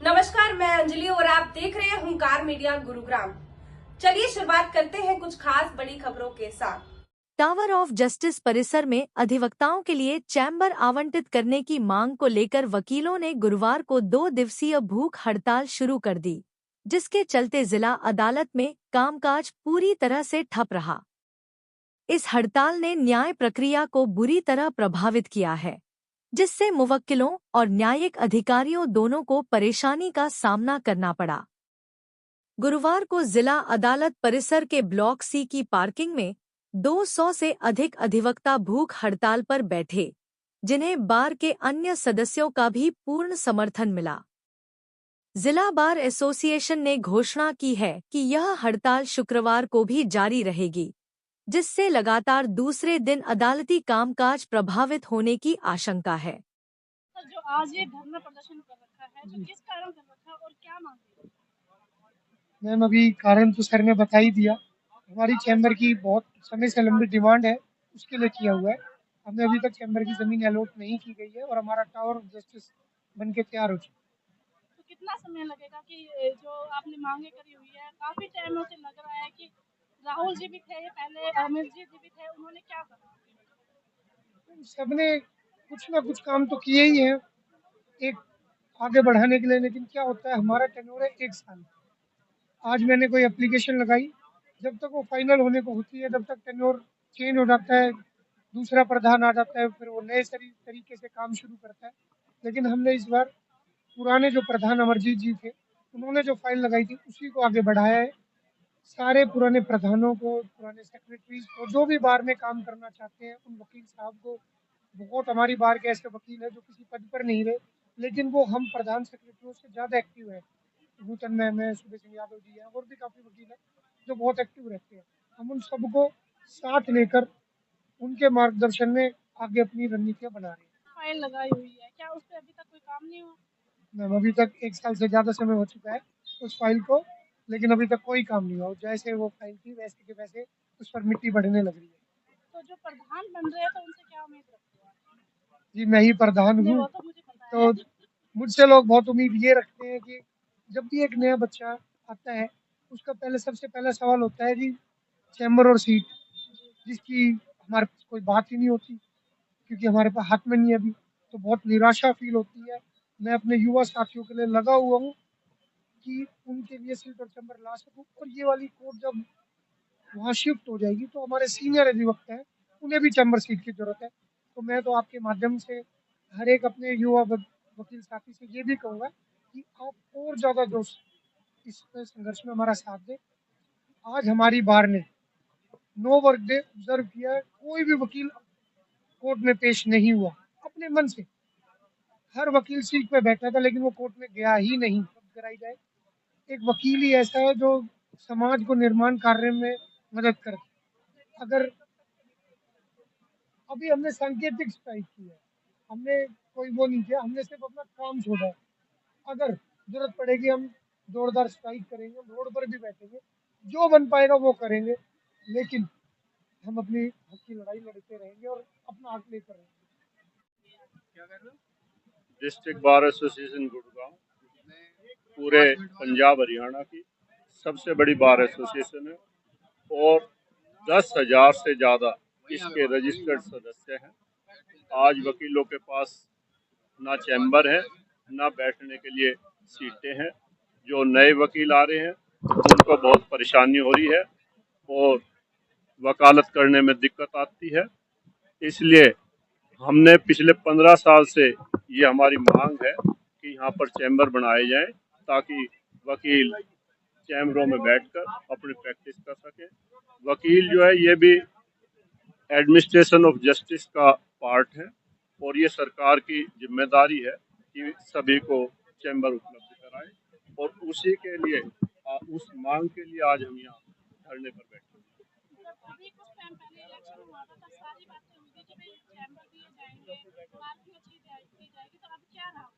नमस्कार, मैं अंजलि और आप देख रहे हैं हुंकार मीडिया गुरुग्राम। चलिए शुरुआत करते हैं कुछ खास बड़ी खबरों के साथ। टावर ऑफ जस्टिस परिसर में अधिवक्ताओं के लिए चैम्बर आवंटित करने की मांग को लेकर वकीलों ने गुरुवार को 2 दिवसीय भूख हड़ताल शुरू कर दी, जिसके चलते जिला अदालत में कामकाज पूरी तरह से ठप रहा। इस हड़ताल ने न्याय प्रक्रिया को बुरी तरह प्रभावित किया है, जिससे मुवक्किलों और न्यायिक अधिकारियों दोनों को परेशानी का सामना करना पड़ा। गुरुवार को जिला अदालत परिसर के ब्लॉक सी की पार्किंग में 200 से अधिक अधिवक्ता भूख हड़ताल पर बैठे, जिन्हें बार के अन्य सदस्यों का भी पूर्ण समर्थन मिला। जिला बार एसोसिएशन ने घोषणा की है कि यह हड़ताल शुक्रवार को भी जारी रहेगी, जिससे लगातार दूसरे दिन अदालती कामकाज प्रभावित होने की आशंका है। जो आज ये धरना प्रदर्शन कर रखा है, तो किस कारण कर रखा है और क्या मांग है? मैम, अभी कारण तो सर ने बता ही दिया। हमारी चैम्बर की बहुत समय से लंबी डिमांड है, उसके लिए किया हुआ है। हमें अभी तक चैम्बर की ज़मीन अलॉट नहीं की गई है और हमारा टावर ऑफ जस्टिस बन के तैयार हो चुका है। तो कितना समय लगेगा कि जो आपने मांगे करी हुई है, काफी टाइमों से लग रहा है कि राहुल जी भी थे पहले, अमित जी भी थे, उन्होंने क्या करा? सबने कुछ ना कुछ काम तो किए ही हैं एक आगे बढ़ाने के लिए, लेकिन क्या होता है, हमारा टेन्योर है 1 साल। आज मैंने कोई एप्लीकेशन लगाई, जब तक वो फाइनल होने को होती है तब तक टेन्योर चेंज हो जाता है, दूसरा प्रधान आ जाता है, फिर वो नए तरीके से काम शुरू करता है। लेकिन हमने इस बार पुराने जो प्रधान अमरजीत जी थे, उन्होंने जो फाइल लगाई थी उसी को आगे बढ़ाया है। सारे पुराने प्रधानों को, पुराने सेक्रेटरीज को, जो भी बार में काम करना चाहते हैं, उन वकील साहब को, बहुत हमारी बार के ऐसे वकील हैं जो किसी पद पर नहीं रहे, लेकिन वो हम प्रधान सेक्रेटरियों से ज़्यादा एक्टिव है। नूतन मैम है, सुबह सिंह यादव जी हैं, और भी काफ़ी वकील हैं जो बहुत एक्टिव रहते हैं। हम उन सबको साथ लेकर उनके मार्गदर्शन में आगे अपनी रणनीतियाँ बना रहे हैं। फाइल लगाई हुई है, क्या उस पर अभी तक कोई काम नहीं हुआ? मैम, अभी तक 1 साल से ज़्यादा समय हो चुका है उस फाइल को, लेकिन अभी तक कोई काम नहीं हुआ। जैसे वो फाइल थी वैसे के वैसे उस पर मिट्टी बढ़ने लग रही है। तो जो प्रधान बन रहे हैं, तो उनसे क्या उम्मीद रखते हो? जी, मैं ही प्रधान नहीं, हूँ, वो तो मुझे पता है। तो मुझसे लोग बहुत उम्मीद ये रखते हैं कि जब भी एक नया बच्चा आता है, उसका सबसे पहला सवाल होता है जी, चैम्बर और सीट, जिसकी हमारे पास कोई बात ही नहीं होती, क्योंकि हमारे पास हाथ में नहीं है अभी। तो बहुत निराशा फ़ील होती है। मैं अपने युवा साथियों के लिए लगा हुआ हूँ कि उनके लिए सीट और चैम्बर ला सकूँ, और ये वाली कोर्ट जब वहाँ शिफ्ट हो जाएगी तो हमारे सीनियर अधिवक्ता हैं, उन्हें भी चैम्बर सीट की ज़रूरत है। तो मैं तो आपके माध्यम से हर एक अपने युवा वकील साथी से ये भी कहूँगा कि आप और ज़्यादा जोश इस संघर्ष में हमारा साथ दें। आज हमारी बार ने 9 वर्क डे ऑब्जर्व किया है, कोई भी वकील कोर्ट में पेश नहीं हुआ अपने मन से। हर वकील सीट पे बैठा था, लेकिन वो कोर्ट में गया ही नहीं। कब कराई जाए? एक वकील ही ऐसा है जो समाज को निर्माण कार्य में मदद करता है। अगर अभी हमने सांकेतिक स्ट्राइक की है, हमने कोई वो नहीं किया, हमने सिर्फ अपना काम छोड़ा है। अगर जरूरत पड़ेगी हम जोरदार स्ट्राइक करेंगे, रोड पर भी बैठेंगे, जो बन पाएगा वो करेंगे, लेकिन हम अपनी हक की लड़ाई लड़ते रहेंगे और अपना हक लेकर रहेंगे। डिस्ट्रिक्ट बार एसोसिएशन गुड़गांव पूरे पंजाब हरियाणा की सबसे बड़ी बार एसोसिएशन है और 10,000 से ज़्यादा इसके रजिस्टर्ड सदस्य हैं। आज वकीलों के पास ना चैम्बर है, ना बैठने के लिए सीटें हैं। जो नए वकील आ रहे हैं उनको बहुत परेशानी हो रही है और वकालत करने में दिक्कत आती है। इसलिए हमने पिछले 15 साल से ये हमारी मांग है कि यहाँ पर चैम्बर बनाए जाएं ताकि वकील चैम्बरों में बैठकर अपनी प्रैक्टिस कर सके। वकील जो है ये भी एडमिनिस्ट्रेशन ऑफ जस्टिस का पार्ट है और ये सरकार की जिम्मेदारी है कि सभी को चैम्बर उपलब्ध कराए, और उसी के लिए उस मांग के लिए आज हम यहाँ धरने पर बैठे हैं। अभी कुछ टाइम पहले इलेक्शन हुआ था, तब सारी बातें हुई थी कि भाई चैम्बर दिए जाएंगे, बार की अच्छी दी जाएगी, तो अब क्या रहा?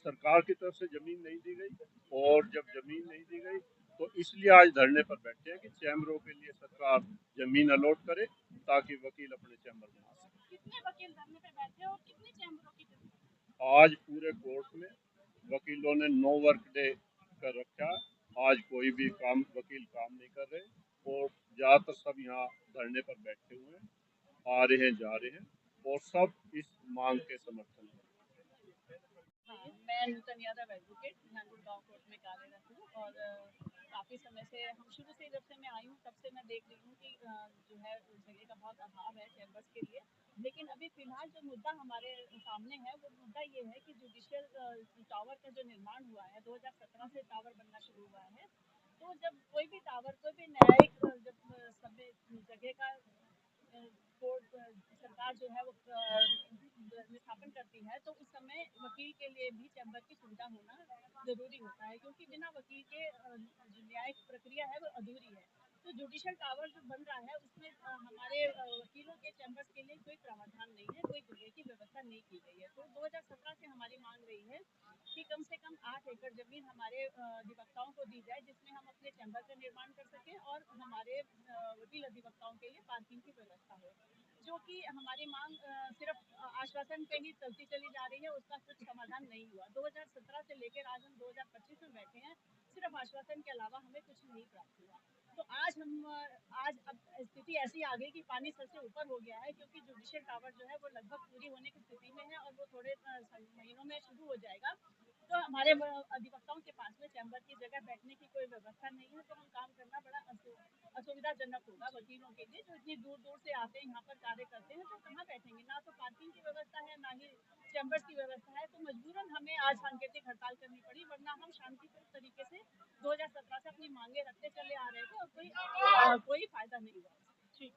सरकार की तरफ से जमीन नहीं दी गई, और जब जमीन नहीं दी गई तो इसलिए आज धरने पर बैठे हैं कि चैम्बरों के लिए सरकार जमीन अलॉट करे ताकि वकील अपने चैम्बर बना सके। कितने वकील धरने पे बैठे और कितनी चैम्बरों की जरूरत है? आज पूरे कोर्ट में वकीलों ने नो वर्क डे कर रखा। आज कोई भी काम वकील काम नहीं कर रहे और ज़्यादातर सब यहाँ धरने पर बैठे हुए हैं, आ रहे हैं जा रहे हैं और सब इस मांग के समर्थन में। हाँ, मैं नूतन यादव एडवोकेट यहाँ गुड़गांव कोर्ट में कार्यरत हूँ और काफ़ी समय से हम शुरू से जब से मैं आई हूँ तब से मैं देख रही हूँ कि जो है जगह का बहुत अभाव है चैम्बर्स के लिए। लेकिन अभी फिलहाल जो मुद्दा हमारे सामने है वो मुद्दा ये है कि जुडिशियल टावर का जो निर्माण हुआ है 2017 से टावर बनना शुरू हुआ है। तो जब कोई भी टावर कोई भी न्यायिक जब समय जगह का कोर्ट सरकार जो है वो स्थापन करती है तो उस समय वकील के लिए भी चैम्बर की सुविधा होना जरूरी होता है, क्योंकि बिना वकील के जो न्यायिक प्रक्रिया है वो अधूरी है। तो जुडिशियल टावर जो बन रहा है उसमें हमारे वकीलों के चैम्बर्स के लिए कोई प्रावधान नहीं है, कोई जगह की व्यवस्था नहीं की गई है। तो 2017 से हमारी मांग रही है कि कम से कम 8 एकड़ जमीन हमारे अधिवक्ताओं को दी जाए जिसमें हम अपने चैम्बर का निर्माण कर सकें और हमारे वकील अधिवक्ताओं के लिए पार्किंग की व्यवस्था हो, जो कि हमारी मांग सिर्फ आश्वासन पे ही चलती चली जा रही है, उसका कुछ समाधान नहीं हुआ। 2017 से लेकर आज हम 2025 में बैठे हैं, सिर्फ आश्वासन के अलावा हमें कुछ नहीं प्राप्त हुआ। तो आज अब स्थिति ऐसी आ गई कि पानी सर से ऊपर हो गया है, क्योंकि जुडिशियल टावर जो है वो लगभग पूरी होने की स्थिति में है और वो थोड़े महीनों में शुरू हो जाएगा। तो हमारे अधिवक्ताओं के पास में चैम्बर की जगह बैठने की कोई व्यवस्था नहीं है, तो हम काम करना बड़ा असुविधाजनक होगा वकीलों के लिए, जो इतनी दूर दूर से आते हैं यहाँ पर कार्य करते हैं। तो कहाँ बैठेंगे, ना तो पार्किंग की व्यवस्था है ना ही चैम्बर्स की व्यवस्था है। तो मजबूरन हमें आज सांकेतिक हड़ताल करनी पड़ी, वरना हम शांतिपूर्ण तरीके से 2017 से अपनी मांगे रखते चले आ रहे थे और कोई फायदा नहीं हुआ। ठीक।